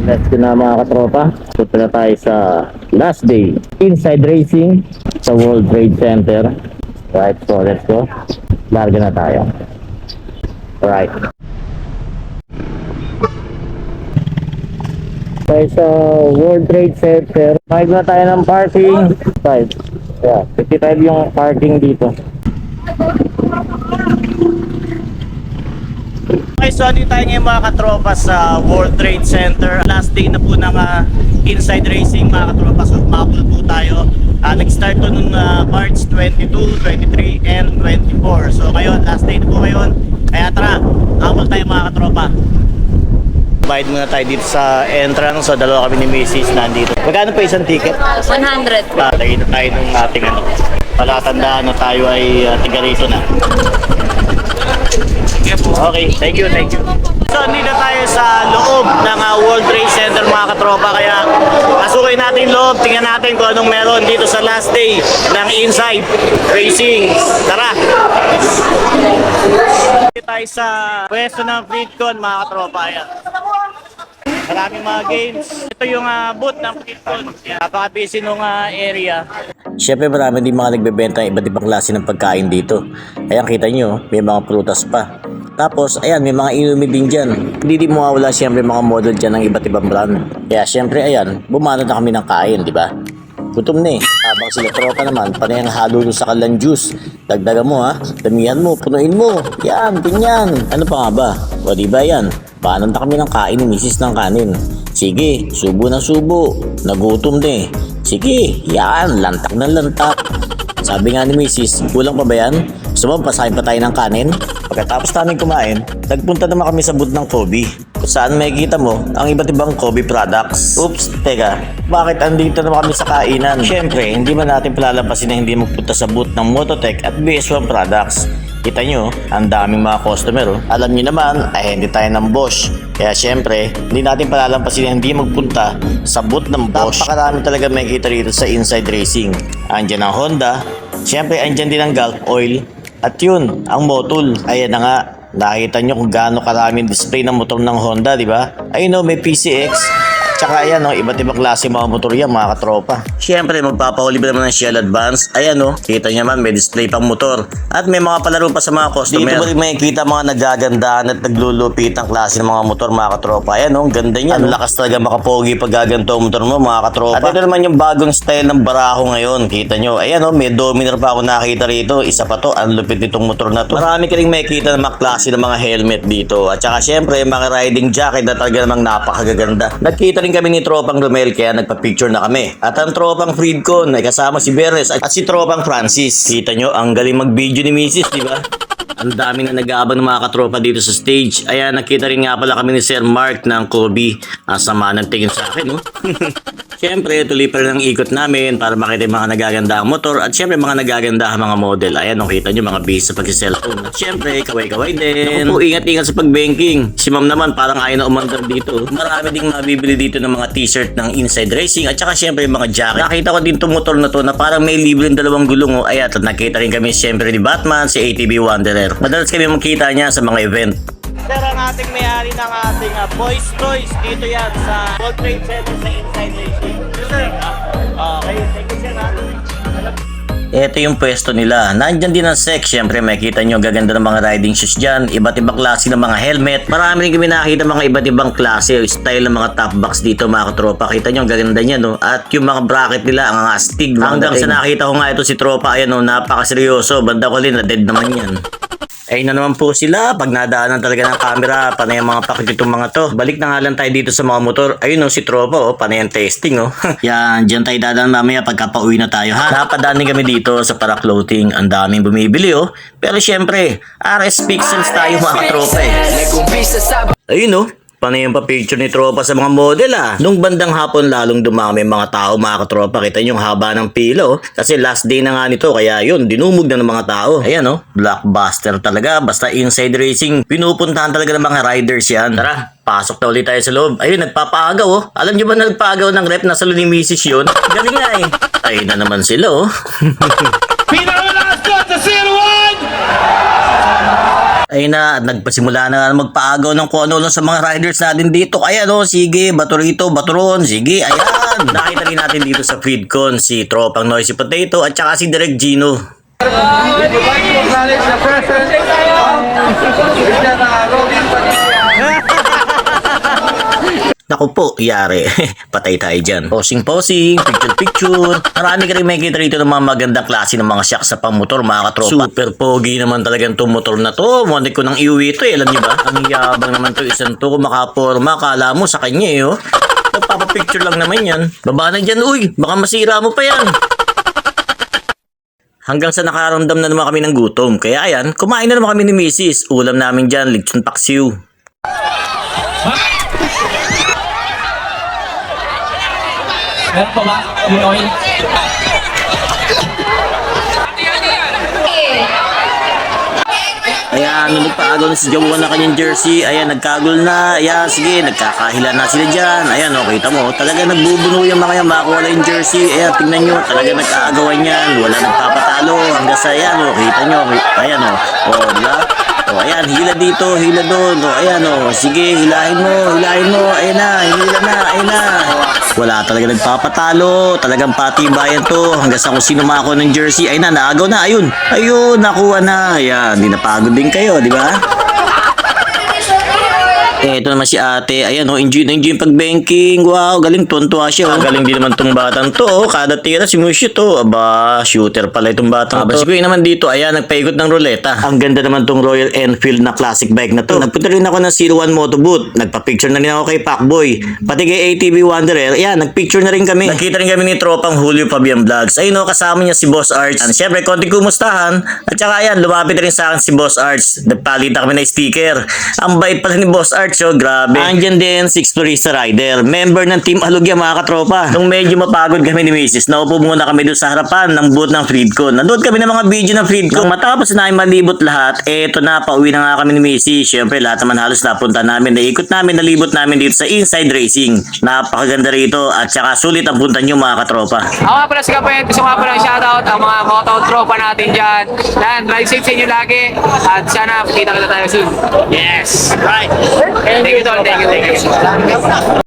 Let's go na mga katropa. Punta na tayo sa last day. Inside racing sa World Trade Center. Right, so let's go. Larga na tayo. Right. Tayo sa World Trade Center. Five na tayo ng parking. 5. Yeah, 55 yung parking dito. Okay, so dito tayo ngayon mga katropa sa World Trade Center. Last day na po ng inside racing mga katropa. So makapul po tayo. Nag-start to nung March 22, 23, and 24. So ngayon, last day na po ngayon. Kaya tara, makapul tayo mga katropa. Bayad muna tayo dito sa entrance. So dalawa kami ni Mrs. nandito. Magkano pa isang ticket? 100. Lagay na tayo ng ating palatandaan na tayo ay tiga rito na. Okay, thank you. So, nandito tayo sa loob ng World Trade Center mga katropa. Kaya, pasukin natin loob. Tingnan natin kung anong meron dito sa last day ng Inside Racing. Tara! Dito tayo sa pwesto ng FleetCon mga katropa. Ayan. Maraming mga games. Ito yung booth ng FleetCon. Napaka-busy nung area. Siyempre marami din mga nagbebenta ng iba't ibang klase ng pagkain dito. Ayan, kita nyo, may mga prutas pa. Tapos, ayan, may mga inumin din dyan. Hindi din mawawala siyempre mga model dyan ng iba't ibang brand. Kaya siyempre, ayan, bumanod na kami ng kain, di ba? Gutom na eh. Habang sila tropa naman, panay ang halo sa kalan juice. Dagdagan mo ha, damihan mo, punuin mo. Yan, ganyan. Ano pa nga ba? O di ba yan? Paanod na kami ng kain ni Mrs. ng kanin. Sige, subo na subo. Nagutom na eh. Sige, yan, lantak na lantak. Sabi nga ni Mrs., kulang pa ba yan? Gusto mo, pasahin pa tayo ng kanin? Pagkatapos namin kumain, nagpunta naman kami sa booth ng Kobe. Kung saan makikita mo ang iba't ibang Kobe products. Oops, teka, bakit andito naman kami sa kainan? Siyempre, hindi man natin palalampasin na hindi magpunta sa booth ng Mototech at BS1 Products. Kita nyo, ang daming mga customer. Oh. Alam nyo naman, ay hindi tayo ng Bosch. Kaya syempre, hindi natin palalampasin na hindi magpunta sa booth ng Bosch. Napakarami talaga makikita rito sa Inside Racing. Andyan ang Honda, syempre andyan din ang Gulf Oil. At yun, ang Motul. Ayan na nga, nakita nyo kung gaano karaming display ng motor ng Honda, di ba? Ayun o, may PCX. Tsaka ayan o, iba't ibang klase mga motor yan mga katropa. Siyempre magpapahuli ba naman ng Shell Advance? Ayan o, kita nyo naman may display pang motor. At may mga palaro pa sa mga customer. Dito mo rin makikita mga nagagandahan at naglulupit ang klase ng mga motor mga katropa. Ayan o, ganda niya. Ang lakas talaga makapogi pag gaganto ang motor mo mga katropa. At ito naman yung bagong style ng baraho ngayon. Kita nyo, ayan o, may Dominar pa ako nakita rito. Isa pa to, ang lupit nitong motor na to. Marami ka rin makikita ng mga klase ng mga helmet dito. At saka syempre mga riding jacket na talaga namang napakagaganda. Nagkita rin kami ni Tropang Romel kaya nagpa-picture na kami. At ang Tropang Freedcon ay kasama si Bernes at si Tropang Francis. Kita nyo, ang galing mag-video ni Mrs. Di ba? Ang dami na nag-aabang ng mga katropa dito sa stage. Ayan, nakita rin nga pala kami ni Sir Mark ng Kobe. Sama ng tingin sa akin, no? Siyempre, tuloy pa rin ang ikot namin para makita yung mga nagagandahang motor at siyempre mga nagagandahang mga model. Ayan, nakita nyo mga base sa pag-cellphone. At siyempre, kaway-kaway din. Naku po, ingat-ingat sa pag-banking. Si ma'am naman parang ayaw na umandar dito. Marami ding mabibili dito ng mga t-shirt ng Inside Racing at saka siyempre yung mga jacket. Nakita ko din itong motor na to na parang may libreng dalawang gulong. Ayan, at nakita rin kami siyempre ni Batman, si ATV Wanderer. Madalas kami makita niya sa mga event. Sir, ang ating may-ari ng ating Boys Toys dito yan sa World Trade Center sa Inside Racing. Sir, okay, thank you sir. Ito yung pwesto nila. Nandyan din ang SEC. Siyempre, makikita nyo gaganda ng mga riding shoes dyan. Iba't ibang klase ng mga helmet. Marami rin kami nakikita mga iba't ibang klase o style ng mga top box dito mga katropa. Kita nyo ang gaganda niya, no? At yung mga bracket nila, ang astig. Hanggang sa nakita ko nga ito si tropa, ayan, no? Napakaseryoso. Banda ko rin, na dead naman yan. Ayun na naman po sila. Pag nadaanan talaga ng camera, panay ang mga pakit itong mga to. Balik na nga lang tayo dito sa mga motor. Ayun o, si Tropa o, panay ang testing o. Yan, dyan tayo dadaan mamaya pagka pauwi na tayo ha. Napadaan din kami dito sa para clothing. Ang daming bumibili o. Pero syempre, RS Pixels tayo mga katropa eh. Ayun o. Panay yung pa-picture ni Tropa sa mga model Nung bandang hapon lalong dumami mga tao mga katropa. Kita nyo yung haba ng pila Kasi last day na nga nito kaya yun dinumog na ng mga tao. Ayan blockbuster talaga. Basta Inside Racing pinupuntahan talaga ng mga riders yan. Tara, pasok na ulit tayo sa loob. Ayun, nagpapaagaw Alam nyo ba nagpaagaw ng rep na sa ni Mrs. yun? Galing nga eh. Ayun na naman sila Ayun na, at nagpasimula na nga magpaagaw ng kung ano sa mga riders natin dito. Kaya no, sige, bato rito, bato ron, sige, ayan. Nakita rin natin dito sa FreedCon si Tropang Noisy Potato at saka si Direk Gino. Naku po, yari. Patay tayo dyan. Posing, picture. Marami ka rin makikita rito ng mga magandang klase ng mga shock sa pangmotor, mga katropa. Super pogi naman talagang itong motor na to. Muntik ko nang iuwi ito eh. Alam niyo ba? Ang yabang naman to isang to. Makaporma. Kala mo sa kanya eh. Oh. Nagpapapicture lang naman yan. Baba na dyan. Uy, baka masira mo pa yan. Hanggang sa nakaramdam na naman kami ng gutom. Kaya ayan, kumain na naman kami ni Mrs. Ulam namin dyan, lechon paksiw. Meron pa ba? Pinoy? Ayan, nung nagpaagaw na si Jawan na kanyang jersey, ayan, nagkagol na, ayan, sige, nagkakahila na sila dyan, ayan, o, kita mo, talaga nagbubuno yung mga yan, makakuha na yung jersey, ayan, tingnan nyo, talaga nagkaagawan yan, wala nagpapatalo, hanggang sa, ayan, o, kita nyo, ayan, o, diba? O, ayan, hila dito, hila doon, o, ayan, o, sige, hilahin mo, ayan na, ayan na. Wala talaga nagpapatalo, talagang patibayan to, hanggang sa kung sino makakuha ng jersey, ay na, naagaw na, ayun, nakuha na, ayan, di napagod din kayo, di ba? Ito naman si ate, ayan o, enjoy yung pag-banking, wow, galing, tuwan-tuwa siya. Galing din naman tong batang to, kada tira simushoot to, aba, shooter pala itong batang to. Si Kuya naman dito, ayan, nagpaikot ng ruleta. Ang ganda naman tong Royal Enfield na classic bike na to. Nagpunta rin ako ng 01 Moto Booth, nagpa-picture na rin ako kay Pacboy, pati kay ATV Wanderer, ayan, nagpicture na rin kami. Nakita rin kami ni Tropang Julio Fabian Vlogs, ayun o, kasama niya si Boss Arts. Siyempre, konting kumustahan, at saka ayan, lumapit rin sa akin si Boss Arts, nagpalitan kami ng sticker. Ang bait pala ni Boss Arts, oh, grabe. Andyan din si Explorista Rider, member ng Team Alugya, mga katropa. Nung medyo mapagod kami ni Mrs., naupo muna kami doon sa harapan ng booth ng FreedCon. Nandun kami ng mga video ng FreedCon. Nung matapos na malibot lahat, eto na, pauwi na nga kami ni Mrs. Siyempre, lahat naman halos napunta namin, naikot namin, nalibot namin dito sa Inside Racing. Napakaganda rito at saka sulit ang punta nyo, mga katropa. Ako nga pala si Kapet. Gusto nga pala shoutout ang mga moto tropa natin dyan. Yan, drive safe sa inyo lagi. At sana kita tayo soon. Yes! Right! Thank you, Tol. Thank you.